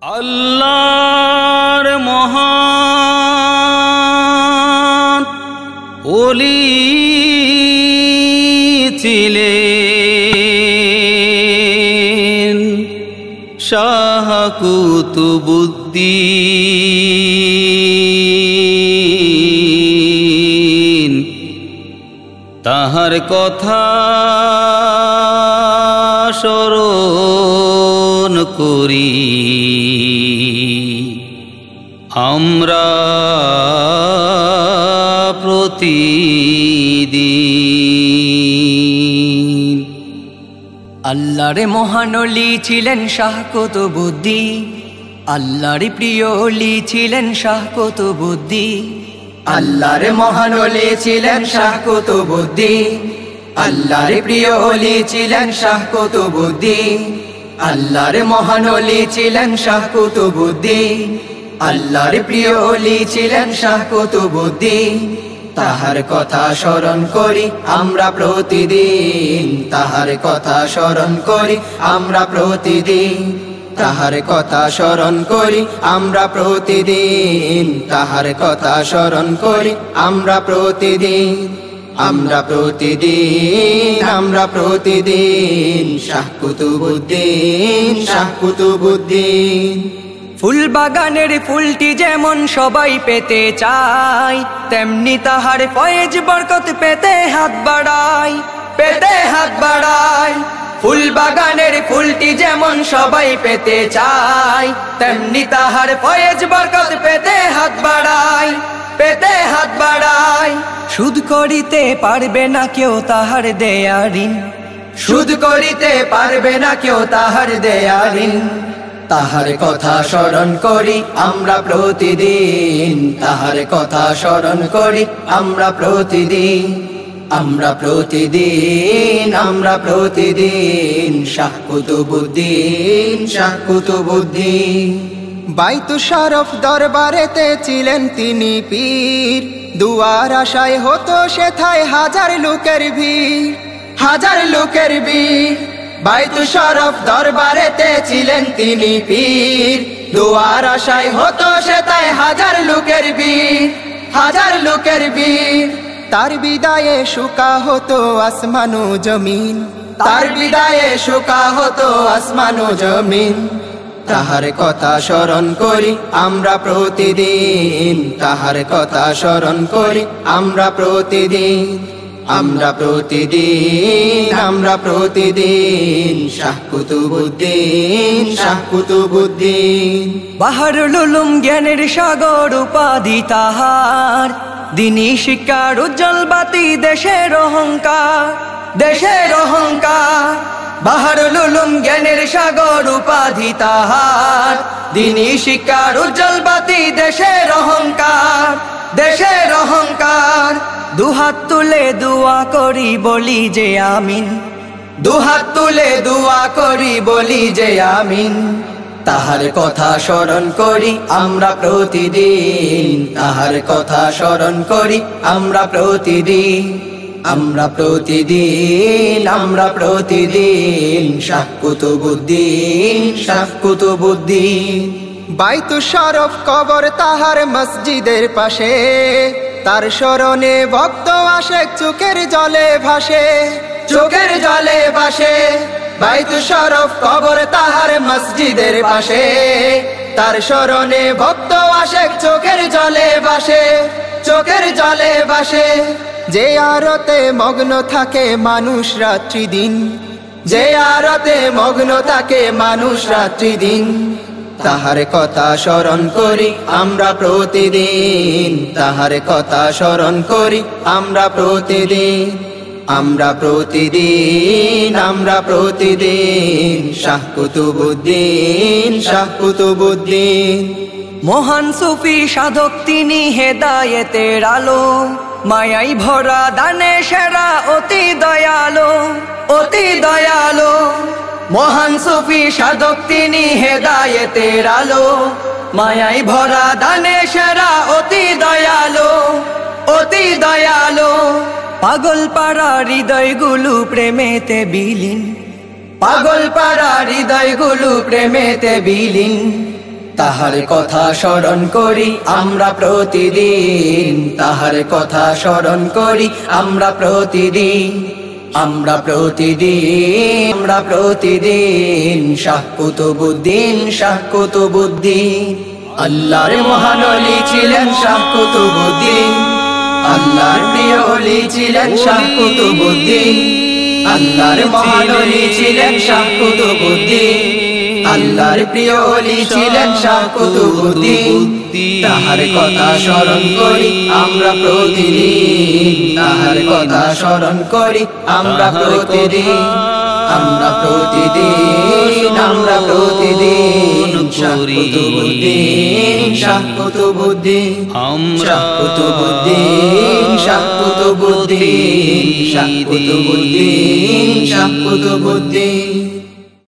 আল্লাহর মহান ওলি ছিলেন শাহ কুতুবউদ্দিন। তাহার কথা স্মরণ করি আমরা প্রতিদিন। আল্লাহর মহান ওলি ছিলেন শাহ কুতুবউদ্দিন, আল্লাহর প্রিয় ওলি ছিলেন শাহ কুতুবউদ্দিন। আল্লাহর মহান ওলি ছিলেন শাহ কুতুবউদ্দিন, আল্লাহর প্রিয় ওলি ছিলেন শাহ কুতুবউদ্দিন। আল্লাহর মহান ওলি ছিলেন শাহ কুতুবউদ্দিন, আল্লাহর প্রিয় ওলি ছিলেন শাহ কুতুবউদ্দিন। তাহার কথা স্মরণ করি আমরা প্রতিদিন, তাহার কথা স্মরণ করি আমরা প্রতিদিন। তাহার কথা স্মরণ করি আমরা প্রতিদিন, তাহার কথা স্মরণ করি আমরা প্রতিদিন। আমরা প্রতিদিন, আমরা প্রতিদিন শাহ কুতুবউদ্দিন, শাহ কুতুবউদ্দিন। ফুল বাগানের ফুলটি যেমন সবাই পেতে চায়, তেমনি তাহার ফয়েজ বরকত পেতে হাত বাড়ায়, পেতে হাত বাড়ায়। ফুল বাগানের ফুলটি যেমন সবাই পেতে চায়, তেমনি তাহার ফয়েজ বরকত পেতে হাত বাড়ায়, পেতে হাত বাড়ায়। সুদ করিতে পারবে না কেউ তাহার দেয়া ঋণ, সুদ করিতে পারবে না কেউ তাহার দেয়া ঋণ। তাহার কথা স্মরণ করি আমরা প্রতিদিন, তাহার কথা স্মরণ করি আমরা প্রতিদিন। আমরা প্রতিদিন, আমরা প্রতিদিন শাহ কুতুবউদ্দিন, শাহ কুতুবউদ্দিন। বাইতুশ শরফ দরবারেতে ছিলেন তিনি পীর, দুয়ার আশায় হতো সেথায় হাজার লোকের ভিড়, হাজার লোকের ভিড়। বাইতুশ শরফ দরবারেতে ছিলেন তিনি পীর, দুয়ার আশায় হতো সেথায় হাজার লোকের ভিড়, হাজার লোকের ভিড়। তার বিদায়ে শুকা হতো আসমান ও জমিন, তার বিদায়ে শুকা হতো আসমান ও জমিন। তাহার কথা স্মরণ করি আমরা প্রতিদিন, তাহার কথা স্মরণ করি আমরা প্রতিদিন। আমরা প্রতিদিন, আমরা প্রতিদিন শাহ কুতুবউদ্দিন, শাহ কুতুবউদ্দিন। বাহারুল উলুম জ্ঞানের সাগর উপাধি তাহার, দিনী শিক্ষার উজ্জ্বল বাতি দেশের অহংকার, দেশের অহংকার। বাহারুল উলুম জ্ঞানের সাগর উপাধি তাহার, দিনী শিক্ষার উজ্জ্বল বাতি দেশের অহংকার, দেশের অহংকার। দুহাত তুলে দোয়া করি বলি যে আমিন, দুহাত তুলে দোয়া করি বলি যে আমিন। তাহার কথা স্মরণ করি আমরা প্রতিদিন, তাহার কথা স্মরণ করি আমরা প্রতিদিন। আমরা প্রতিদিন, আমরা প্রতিদিন শাহ কুতুবউদ্দিন, শাহ কুতুবউদ্দিন। বাইতুশ শরফ কবর তাহার মসজিদের পাশে, তার স্মরণে ভক্ত আশেক চোখের জলে ভাসে, চোখের জলে ভাসে। বাইতুশ শরফ কবর তাহার মসজিদের পাশে, তার স্মরণে ভক্ত আশেক চোখের জলে ভাসে, চোখের জলে ভাসে। যে আরতে মগ্ন থাকে মানুষ রাত্রি দিন, যে আরতে মগ্ন থাকে মানুষ রাত্রি দিন। তাহার কথা স্মরণ করি আমরা প্রতিদিন, তাহার কথা স্মরণ করি আমরা প্রতিদিন। আমরা প্রতিদিন, আমরা প্রতিদিন শাহ কুতুবউদ্দিন, শাহ কুতুবউদ্দিন। মহান সুফি সাধক তিনি হেদায়েতের আলো, মায়াই ভরা দানে সেরা অতি দয়ালো, অতি দয়ালো। মহান সুফি সাধক তিনি হেদায়েতের আলো, মায়াই ভরা দানে সেরা অতি দয়ালো, অতি দয়ালো। পাগল পাড়া হৃদয়গুলো প্রেমেতে বিলীন, পাগল পাড়া হৃদয়গুলো প্রেমেতে বিলীন। তাহার কথা স্মরণ করি আমরা প্রতিদিন, তাহার কথা স্মরণ করি আমরা প্রতিদিন, আমরা প্রতিদিন শাহ কুতুবুদ্দিন, শাহ কুতুবুদ্দিন। আল্লাহর মহান ওলি ছিলেন শাহ কুতুবুদ্দিন, আল্লাহর প্রিয় ওলি ছিলেন শাহ কুতুবুদ্দিন, আল্লাহর মহান ওলি ছিলেন শাহ কুতুবুদ্দিন, আল্লাহর প্রিয় ওলি ছিলেন শাহ কুতুবুদ্দিন। তাহার কথা স্মরণ করি আমরা প্রতিদিন, তাহার কথা স্মরণ করি আমরা প্রতিদিন, আমরা প্রতিদিন শাহ কুতুবুদ্দিন, শাহ কুতুবুদ্দিন, শাহ কুতুবুদ্দিন, শাহ কুতুবুদ্দিন, শাহ কুতুবুদ্দিন, শাহ কুতুবুদ্দিন।